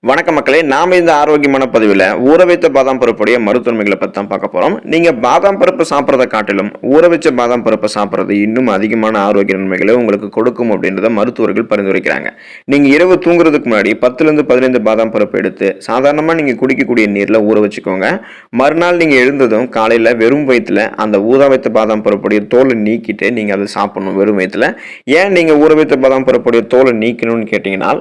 வணக்க மக்களே, நாம இந்த ஆரோக்கியமான பதிவில் ஊற வைத்த பாதாம் பருப்புடைய மருத்துவமைகளை பற்றி தான் பார்க்க போகிறோம். நீங்கள் பாதாம் பருப்பு சாப்பிட்றத காட்டிலும் ஊற வச்ச பாதாம் பருப்பை சாப்பிட்றது இன்னும் அதிகமான ஆரோக்கிய நன்மைகளை உங்களுக்கு கொடுக்கும் அப்படின்றத மருத்துவர்கள் பரிந்துரைக்கிறாங்க. நீங்கள் இரவு தூங்குறதுக்கு முன்னாடி 10லேருந்து 15 பாதாம் பருப்பு எடுத்து சாதாரணமாக நீங்கள் குடிக்கக்கூடிய நீரில் ஊற வச்சுக்கோங்க. மறுநாள் நீங்கள் எழுந்ததும் காலையில் வெறும் வயிற்றில் அந்த ஊற வைத்த பாதாம் பருப்புடைய தோலை நீக்கிட்டு நீங்கள் அதை சாப்பிடணும் வெறும் வயிற்றில். ஏன் நீங்கள் ஊற வைத்த பாதாம் பருப்புடைய தோலை நீக்கணும்னு கேட்டிங்கன்னா,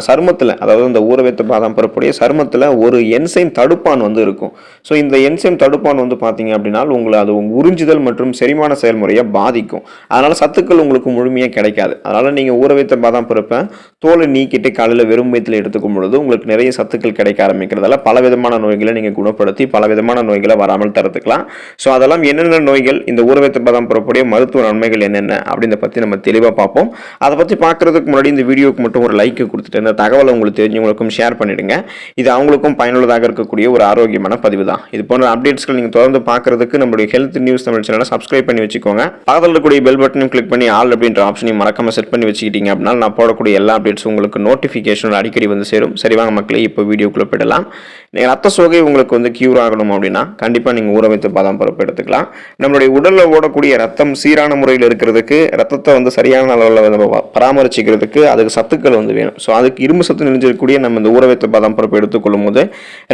சருமத்தில், அதாவது அந்த ஊற வைத்த பாதாம் பருப்புடைய சருமத்தில் ஒரு என்சைம் தடுப்பான் இருக்கும். ஸோ இந்த என்சைம் தடுப்பான் பார்த்தீங்க அப்படின்னா உங்களை அது உறிஞ்சுதல் மற்றும் செரிமான செயல்முறையை பாதிக்கும். அதனால் சத்துக்கள் உங்களுக்கு முழுமையாக கிடைக்காது. அதனால் நீங்கள் ஊற வைத்த பாதாம் பருப்பை தோலை நீக்கிட்டு காலையில் வெறும் வயிற்றில் எடுத்துக்கும் பொழுது உங்களுக்கு நிறைய சத்துக்கள் கிடைக்க ஆரம்பிக்கிறதால பல விதமான நோய்களை நீங்கள் குணப்படுத்தி பல விதமான நோய்களை வராமல் தடுத்துக்கலாம். ஸோ அதெல்லாம் என்னென்ன நோய்கள், இந்த ஊற வைத்த பாதாம் பருப்புடைய மருத்துவ நன்மைகள் என்னென்ன அப்படின்றத பற்றி நம்ம தெளிவாக பார்ப்போம். அதை பற்றி பார்க்கறதுக்கு முன்னாடி இந்த வீடியோக்கு மட்டும் ஒரு லைக் கொடுத்துட்டு இந்த தகவலை உங்களுக்கு தெரிஞ்சவங்களுக்கும் ஷேர் பண்ணிடுங்க. இது அவங்களுக்கும் பயனுள்ளதாக இருக்கக்கூடிய ஒரு ஆரோக்கியமான பதிவு தான். இது போன்ற அப்டேட்ஸ்கள் நீங்க தொடர்ந்து பார்க்கிறதுக்கு நம்மளுடைய ஹெல்த் நியூஸ் தமிழ் சேனலை சப்ஸ்கிரைப் பண்ணி வச்சுக்கோங்க. பக்கத்தில் இருக்கக்கூடிய பெல் பட்டனையும் கிளிக் பண்ணி ஆல் அப்படின்ற ஆப்ஷனையும் மறக்காம செட் பண்ணி வச்சுக்கிட்டீங்க அப்படின்னா நான் போடக்கூடிய எல்லா அப்டேட்ஸும் உங்களுக்கு நோட்டிஃபிகேஷன் அடிக்கடி சேரும். சரி வாங்க மக்களே, இப்போ வீடியோக்குள்ள போயிடலாம். நீங்கள் ரத்த சோகை உங்களுக்கு கியூர் ஆகணும் அப்படின்னா கண்டிப்பாக நீங்கள் ஊற வைத்த பாதாம் பருப்பு எடுத்துக்கலாம். நம்மளுடைய உடலில் ஓடக்கூடிய ரத்தம் சீரான முறையில் இருக்கிறதுக்கு, ரத்தத்தை சரியான அளவில் பராமரிச்சுக்கிறதுக்கு அதுக்கு சத்துக்கள் வேணும். ஸோ அதுக்கு இரும்பு சத்து நிறைஞ்சிருக்கக்கூடிய நம்ம இந்த ஊற வைத்த பாதாம் பருப்பு எடுத்துக்கொள்ளும் போது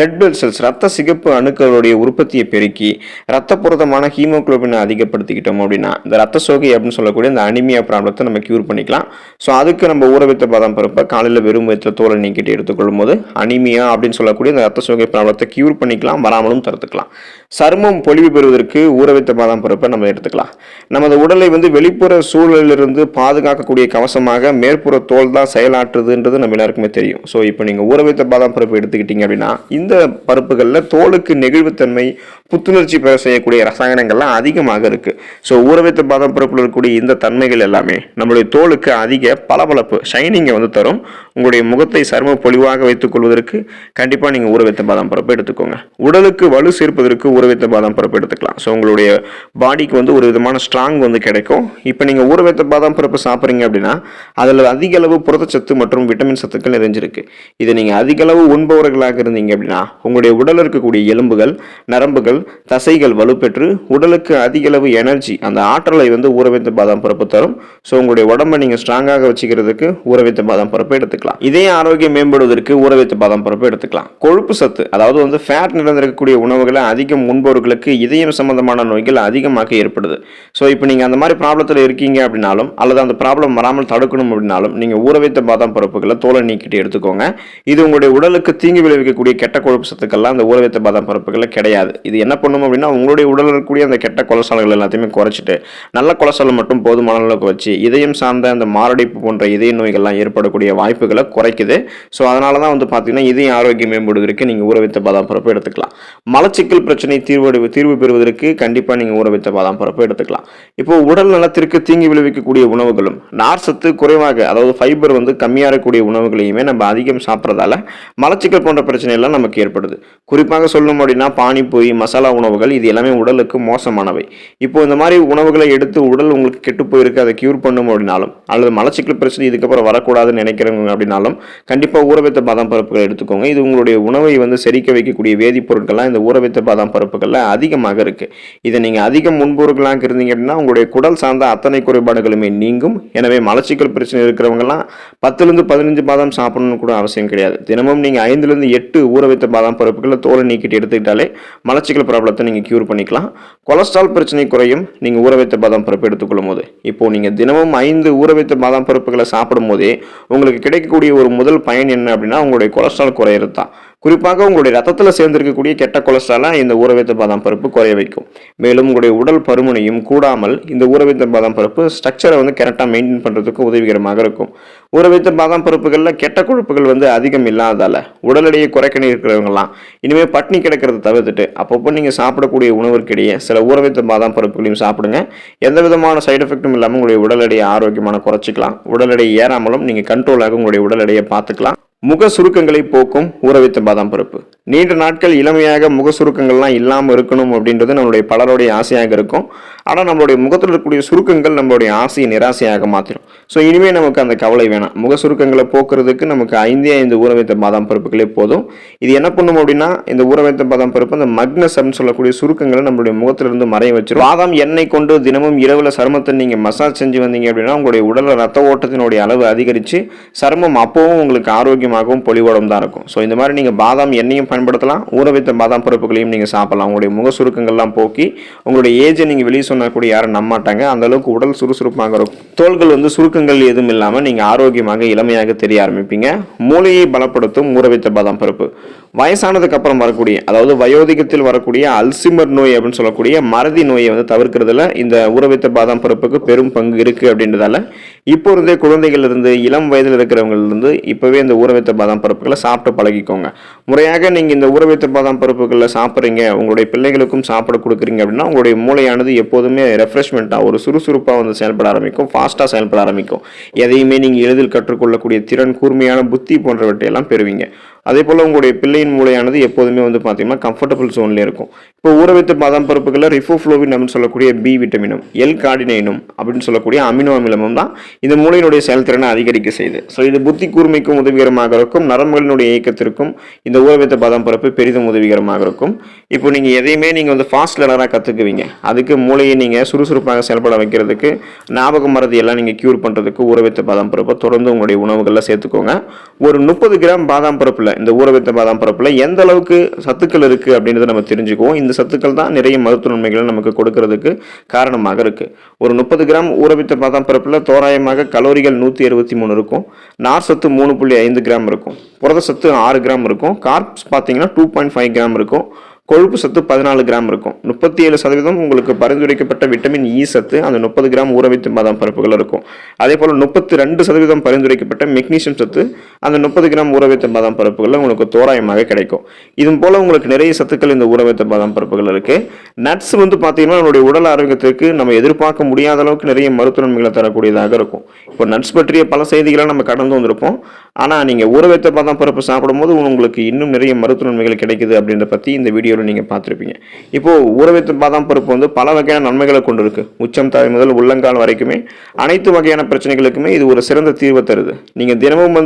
ரெட் பிளட் செல்ஸ், ரத்த சிகப்பு அணுக்களுடைய உற்பத்தியை பெருக்கி ரத்தப்புரதமான ஹீமோகுளோபினை அதிகப்படுத்திக்கிட்டோம் அப்படின்னா இந்த ரத்த சோகை அப்படின்னு சொல்லக்கூடிய இந்த அனிமியா ப்ராப்ளத்தை நம்ம கியூர் பண்ணிக்கலாம். ஸோ அதுக்கு நம்ம ஊற வைத்த பாதாம் பருப்பை காலையில் வெறும் வயிற்றில் தோலை நீக்கிட்டு எடுத்துக்கொள்ளும் போது அனிமியா அப்படின்னு சொல்லக்கூடிய இந்த ரத்த சோகை ப்ராப்ளத்தை கியூர் பண்ணிக்கலாம், வராமலும் தடுத்துக்கலாம். சருமம் பொலிவு பெறுவதற்கு ஊற வைத்த பாதாம் பருப்பை நம்ம எடுத்துக்கலாம். நமது உடலை வெளிப்புற சூழலிலிருந்து பாதுகாக்கக்கூடிய கவசமாக மேற்புற தோல் தான் செயலாற்றுதுன்றது நம்ம எல்லாருக்குமே தெரியும். ஸோ இப்போ நீங்கள் ஊற வைத்த பாதாம் பருப்பு எடுத்துக்கிட்டீங்க அப்படின்னா இந்த பருப்புகளில் தோலுக்கு நெகிழ்வுத்தன்மை, புத்துணர்ச்சி பெற செய்யக்கூடிய ரசாயனங்கள்லாம் அதிகமாக இருக்கு. ஸோ ஊற வைத்த பாதாம் பருப்பில் இருக்கக்கூடிய இந்த தன்மைகள் எல்லாமே நம்மளுடைய தோலுக்கு அதிக பளபளப்பு, ஷைனிங்கை தரும். உங்களுடைய முகத்தை சரும பொலிவாக வைத்துக் கொள்வதற்கு கண்டிப்பாக நீங்கள் ஊற வைத்த பாதாம் பருப்பு எடுத்துக்கோங்க. உடலுக்கு வலு சேர்ப்பதற்கு ஊற வைத்த பாதாம் பருப்பு எடுத்துக்கலாம். ஸோ உங்களுடைய பாடிக்கு ஒரு விதமான ஸ்ட்ராங் கிடைக்கும். இப்போ நீங்கள் ஊற வைத்த பாதாம் பருப்பு சாப்பிட்றீங்க அப்படின்னா அதில் அதிக அளவு புரதச்சத்து மற்றும் விட்டமின் சத்துக்கள் நிறைஞ்சிருக்கு. இதை நீங்கள் அதிக அளவு உண்பவர்களாக இருந்தீங்க அப்படின்னா உங்களுடைய உடலில் இருக்கக்கூடிய எலும்புகள், நரம்புகள், தசைகள் வலுப்பெற்று உடலுக்கு அதிக அளவு எனர்ஜி, அந்த ஆற்றலை ஊற வைத்த பாதாம் பருப்பு தரும். ஸோ உங்களுடைய உடம்பை நீங்கள் ஸ்ட்ராங்காக வச்சுக்கிறதுக்கு ஊற வைத்த பாதாம் பருப்பு எடுத்துக்கலாம். இதே ஆரோக்கியம் மேம்படுவதற்கு ஊற வைத்த பாதாம் பருப்பு எடுத்துக்கலாம். கொழுப்பு சத்து, அதாவது ஃபேட் நிறைந்திருக்கக்கூடிய உணவுகளை அதிகம் உண்பவர்களுக்கு இதயம் சம்பந்தமான நோய்கள் அதிகமாக ஏற்படுது. ஸோ இப்போ நீங்கள் அந்த மாதிரி ப்ராப்ளத்தில் இருக்கீங்க அப்படின்னாலும் அல்லது அந்த ப்ராப்ளம் வராமல் தடுக்கணும் அப்படின்னாலும் நீங்கள் ஊற வைத்த பாதாம் பருப்புகளை தோலை நீக்கிட்டு எடுத்துக்கோங்க. இது உங்களுடைய உடலுக்கு தீங்கு விளைவிக்கக்கூடிய கெட்ட கொழுப்பு சத்துக்கள்லாம் அந்த ஊற வைத்த பாதாம் பருப்புகளை கிடையாது. இது என்ன பண்ணும் அப்படின்னா உங்களுடைய உடலில் இருக்கக்கூடிய அந்த கெட்ட கொலஸ்ட்ரால்கள் எல்லாத்தையுமே குறைச்சிட்டு நல்ல கொலஸ்ட்ரால் மட்டும் போதுமான அளவுக்கு வச்சு இதயம் சார்ந்த அந்த மாரடைப்பு போன்ற இதய நோய்கள்லாம் ஏற்படக்கூடிய வாய்ப்புகளை குறைக்குது. ஸோ அதனால தான் பார்த்தீங்கன்னா இதய ஆரோக்கியம் மேம்படுவதற்கு நீங்கள் ஊற வைத்த பாதாம் பருப்பு எடுத்துக்கலாம். மலச்சிக்கல் பிரச்சனை தீர்வு பெறுவதற்கு கண்டிப்பாக நீங்கள் ஊற வைத்த பாதாம் பருப்பு எடுத்துக்கலாம். இப்போ உடல் நலத்திற்கு தீங்கு விளைவிக்கக்கூடிய உணவுகளும் நார் சத்து குறைவாக, அதாவது ஃபைபர் கம்மியாக இருக்கக்கூடிய உணவுகளையுமே நம்ம அதிகம் சாப்பிட்றதால மலச்சிக்கல் போன்ற பிரச்சனை எல்லாம் நமக்கு ஏற்படுது. குறிப்பாக சொல்லணும் அப்படின்னா பானிபூரி, மசாலா உணவுகள் இது எல்லாமே உடலுக்கு மோசமானவை. இப்போ இந்த மாதிரி உணவுகளை எடுத்து உடல் உங்களுக்கு கெட்டு போயிருக்கு, அதை கியூர் பண்ணும் அப்படின்னாலும் அல்லது மலச்சிக்கல் பிரச்சனை இதுக்கப்புறம் வரக்கூடாதுன்னு நினைக்கிறவங்க அப்படின்னாலும் கண்டிப்பாக ஊற வைத்த பாதாம் பருப்புகளை எடுத்துக்கோங்க. இது உங்களுடைய உணவை செரிக்க வைக்கக்கூடிய வேதிப்பொருட்கள்லாம் இந்த ஊற வைத்த பாதாம் பருப்புகளில் அதிகமாக இருக்கு. இதை நீங்கள் அதிகம் முன்பொருட்களாக இருந்தீங்க அப்படின்னா உங்களுடைய குடல் சார்ந்த அத்தனை குறைபாடுகளுமே நீங்கும். எனவே மலச்சிக்கல் பிரச்சனை இருக்கிறவங்கலாம் 10லேருந்து 15 பாதாம் சாப்பிடணும்னு கூட அவசியம் கிடையாது. தினமும் நீங்கள் 5லேருந்து 8 ஊற வைத்த பாதாம் பருப்புகளை தோலை நீக்கிட்டு எடுத்துக்கிட்டாலே மலச்சிக்கல் ப்ராப்ளத்தை நீங்கள் கியூர் பண்ணிக்கலாம். கொலஸ்ட்ரால் பிரச்சனை குறையும் நீங்கள் ஊற வைத்த பாதாம் பருப்பு எடுத்துக்கொள்ளும் போது. இப்போ நீங்கள் தினமும் 5 ஊற வைத்த பாதாம் பருப்புகளை சாப்பிடும் போதே உங்களுக்கு கிடைக்கக்கூடிய ஒரு முதல் பயன் என்ன அப்படின்னா உங்களுடைய கொலஸ்ட்ரால் குறையிறது தான். குறிப்பாக உங்களுடைய ரத்தத்தில் சேர்ந்திருக்கக்கூடிய கெட்ட கொலஸ்ட்ராலை இந்த ஊற வைத்த பாதாம் பருப்பு குறைய வைக்கும். மேலும் உங்களுடைய உடல் பருமனையும் கூடாமல் இந்த ஊற வைத்த பாதாம் பருப்பு ஸ்ட்ரக்சரை கரெக்டாக மெயின்டைன் பண்ணுறதுக்கு உதவிகரமாக இருக்கும். ஊற வைத்த பாதாம் பருப்புகளில் கெட்ட கொழுப்புகள் அதிகம் இல்லாததால் உடல் எடையை குறைக்க இருக்கிறவங்கலாம் இனிமேல் பட்னி கிடக்கிறத தவிர்த்துட்டு அப்பப்போ நீங்கள் சாப்பிடக்கூடிய உணவுக்கிடையே சில ஊற வைத்த பாதாம் பருப்புகளையும் சாப்பிடுங்க. எந்த விதமான சைடு எஃபெக்டும் இல்லாமல் உங்களுடைய உடல் எடையை ஆரோக்கியமான குறைச்சிக்கலாம். உடல் எடை ஏறாமலும் நீங்கள் கண்ட்ரோலாக உங்களுடைய உடல் எடையை பார்த்துக்கலாம். முக சுருக்கங்களை போக்கும் ஊற வைத்த பாதாம் பருப்பு. நீண்ட நாட்கள் இளமையாக முக சுருக்கங்கள்லாம் இல்லாமல் இருக்கணும் அப்படின்றது நம்மளுடைய பலருடைய ஆசையாக இருக்கும். ஆனால் நம்மளுடைய முகத்தில் இருக்கக்கூடிய சுருக்கங்கள் நம்மளுடைய ஆசையை நிராசையாக மாற்றிடும். ஸோ இனிமேல் நமக்கு அந்த கவலை வேணாம். முக சுருக்கங்களை போக்குறதுக்கு நமக்கு 5 ஊற வைத்த பாதாம் பருப்புகளே போதும். இது என்ன பண்ணும் அப்படின்னா, இந்த ஊற வைத்த பாதாம் பருப்பு அந்த மக்னஸ் அப்படின்னு சொல்லக்கூடிய சுருக்கங்களை நம்மளுடைய முகத்திலிருந்து மறைய வச்சிடும். பாதாம் எண்ணெய் கொண்டு தினமும் இரவுல சருமத்தை நீங்க மசாஜ் செஞ்சு வந்தீங்க அப்படின்னா உங்களுடைய உடல்ல ரத்த ஓட்டத்தினுடைய அளவு அதிகரிச்சு சருமம் அப்பவும் உங்களுக்கு ஆரோக்கியமாகவும் பொலிவோடும் தான் இருக்கும். ஸோ இந்த மாதிரி நீங்க பாதாம் எண்ணெயும் பயன்படுத்தலாம், ஊற வைத்த பாதாம் பருப்புகளையும் நீங்க சாப்பிடலாம். உங்களுடைய முக சுருக்கங்கள்லாம் போக்கி உங்களுடைய ஏஜை நீங்க வெளியே சொன்னா கூட யாரும் நம்ப மாட்டாங்க. அந்த அளவுக்கு உடல் சுறுசுறுப்பாக இருக்கும். தோள்கள் சுருக்கங்கள் எதுவும் இல்லாம நீங்க ஆரோக்கியமாக இளமையாக தெரிய ஆரம்பிப்பீங்க. மூளையை பலப்படுத்தும் ஊற வைத்த பாதாம் பருப்பு. வயசானதுக்கு அப்புறம் வரக்கூடிய, அதாவது வயோதிகத்தில் வரக்கூடிய அல்சிமர் நோய் அப்படின்னு சொல்லக்கூடிய மறதி நோயை தவிர்க்கிறதுல இந்த ஊற வைத்த பாதாம் பருப்புக்கு பெரும் பங்கு இருக்கு அப்படின்றதால இப்போ இருந்தே குழந்தைகள் இருந்து இளம் வயதில் இருக்கிறவங்க இருந்து இப்பவே இந்த ஊற வைத்த பாதாம் பருப்புகளை சாப்பிட்டு பழகிக்கோங்க. முறையாக நீங்க இந்த ஊற வைத்த பாதாம் பருப்புகளை சாப்பிட்றீங்க, உங்களுடைய பிள்ளைகளுக்கும் சாப்பிட கொடுக்குறீங்க அப்படின்னா உங்களுடைய மூளையானது எப்போதுமே ரெஃப்ரெஷ்மெண்டா ஒரு சுறுசுறுப்பா செயல்பட ஆரம்பிக்கும், ஃபாஸ்டா செயல்பட ஆரம்பிக்கும். எதையுமே நீங்க எளிதில் கற்றுக்கொள்ளக்கூடிய திறன், கூர்மையான புத்தி போன்றவற்றை எல்லாம் பெறுவீங்க. அதே போல உங்களுடைய பிள்ளையின் மூளையானது எப்போதுமே பார்த்தீங்கன்னா கம்ஃபர்டபுள் ஜோன்ல இருக்கும். இப்போ ஊற வைத்த பாதாம் பருப்புகளில் ரிஃபோஃப்ளோவின் அப்படின்னு சொல்லக்கூடிய பி விட்டமினும் எல் கார்டினைனும் அப்படின்னு சொல்லக்கூடிய அமினோ அமிலமும் தான் இந்த மூளையினுடைய செயல்திறனை அதிகரிக்க செய்யுது. ஸோ இது புத்தி கூர்மைக்கும் உதவிகரமாக இருக்கும், நரம்புகளினுடைய இயக்கத்திற்கும் இந்த ஊற வைத்த பாதாம் பருப்பு பெரிதும் உதவிகரமாக இருக்கும். இப்போ நீங்கள் எதையுமே நீங்கள் ஃபாஸ்ட் லேர்னராக கற்றுக்குவீங்க. அதுக்கு மூளையை நீங்கள் சுறுசுறுப்பாக செயல்பட வைக்கிறதுக்கு, ஞாபக மறதி எல்லாம் நீங்கள் க்யூர் பண்ணுறதுக்கு ஊற வைத்த பாதாம் பருப்பை தொடர்ந்து உங்களுடைய உணவுகளில் சேர்த்துக்கோங்க. ஒரு 30 கிராம் பாதாம் பருப்பில், இந்த ஊற வைத்த பாதாம் பருப்புல எந்த அளவுக்கு சத்துக்கள் இருக்கு அப்படின்றத நம்ம தெரிஞ்சுக்குவோம். இந்த சத்துக்கள் தான் நிறைய மருத்துவ நன்மைகளை நமக்கு கொடுக்கிறதுக்கு காரணமாக இருக்கு. ஒரு 30 கிராம் ஊற வைத்த பாதாம் பருப்புல தோராயமாக கலோரிகள் 163 இருக்கும், நார் சத்து 3.5 கிராம் இருக்கும், புரத சத்து 6 கிராம் இருக்கும், கார்ப்ஸ் பார்த்தீங்கன்னா 2.5 கிராம் இருக்கும், கொழுப்பு சத்து 14 கிராம் இருக்கும். 37% உங்களுக்கு பரிந்துரைக்கப்பட்ட விட்டமின் இ சத்து அந்த 30 கிராம் ஊற வைத்த பாதாம் பருப்புகள் இருக்கும். அதே போல 32% பரிந்துரைக்கப்பட்ட மெக்னீசியம் சத்து அந்த 30 கிராம் ஊற வைத்த பாதாம் பருப்புகள் உங்களுக்கு தோராயமாக கிடைக்கும். இது போல உங்களுக்கு நிறைய சத்துக்கள் இந்த ஊற வைத்த பாதாம் பருப்புகள் இருக்கு. நட்ஸ் பார்த்தீங்கன்னா நம்மளுடைய உடல் ஆரோக்கியத்திற்கு நம்ம எதிர்பார்க்க முடியாத அளவுக்கு நிறைய மருத்துவ நன்மைகளை தரக்கூடியதாக இருக்கும். இப்போ நட்ஸ் பற்றிய பல செய்திகளை நம்ம கடந்து வந்திருப்போம். ஆனால் நீங்கள் ஊற வைத்த பாதாம் பருப்பு சாப்பிடும்போது உங்களுக்கு இன்னும் நிறைய மருத்துவ நன்மைகள் கிடைக்குது அப்படின்றத பற்றி இந்த வீடியோவில் நீங்கள் பார்த்துருப்பீங்க. இப்போ ஊற வைத்த பாதாம் பருப்பு பல வகையான நன்மைகளை கொண்டு இருக்கு. உச்சம் தாய் முதல் உள்ளங்கால் வரைக்குமே அனைத்து வகையான பிரச்சனைகளுக்குமே இது ஒரு சிறந்த தீர்வை தருது. நீங்கள் தினமும்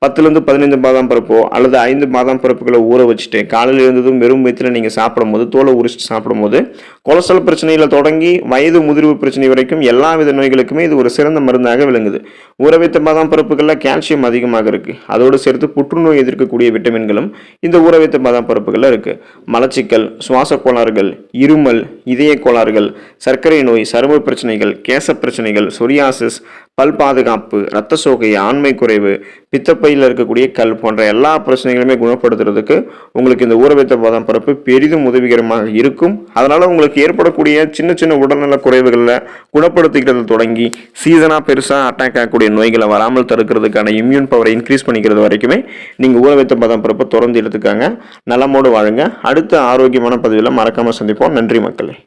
10 to 15 பாதாம் பருப்போ அல்லது 5 பாதாம் பருப்புகளை ஊற வச்சுட்டு காலையில் இருந்ததும் வெறும் வயிற்றில் நீங்கள் சாப்பிடும்போது, தோலை உரிச்சிட்டு சாப்பிடும்போது கொலஸ்ட்ரால் பிரச்சனையில் தொடங்கி வயது முதிர்வு பிரச்சனை வரைக்கும் எல்லா வித நோய்களுக்குமே இது ஒரு சிறந்த மருந்தாக விளங்குது. ஊற வைத்த பாதாம் பருப்புகளில் கால்சியம் அதிகமாக இருக்கு. அதோடு சேர்த்து புற்றுநோய் எதிர்க்கக்கூடிய விட்டமின்களும் இந்த ஊற வைத்த பாதாம் பருப்புகளில் இருக்கு. மலச்சிக்கல், சுவாச கோளாறுகள், இருமல், இதய கோளாறுகள், சர்க்கரை நோய், சரும பிரச்சனைகள், கேச பிரச்சனைகள், சொரியாசிஸ், பல் பாதுகாப்பு, இரத்த சோகை, ஆண்மை குறைவு, பித்தப்பையில் இருக்கக்கூடிய கல் போன்ற எல்லா பிரச்சனைகளுமே குணப்படுத்துறதுக்கு உங்களுக்கு இந்த ஊற வைத்த பாதாம் பருப்பு பெரிதும் உதவிகரமாக இருக்கும். அதனால உங்களுக்கு ஏற்படக்கூடிய சின்ன சின்ன உடல்நல குறைவுகளில் குணப்படுத்திக்கிறது தொடங்கி சீசனாக பெருசாக அட்டாக் ஆகக்கூடிய நோய்களை வராமல் தடுக்கிறதுக்கான இம்யூன் பவரை இன்க்ரீஸ் பண்ணிக்கிறது வரைக்குமே நீங்கள் ஊற வைத்த பாதாம் பருப்பை தொடர்ந்து எடுத்துக்காங்க. நலமோடு வாழுங்க. அடுத்த ஆரோக்கியமான பதிவில் மறக்காமல் சந்திப்போம். நன்றி மக்களே.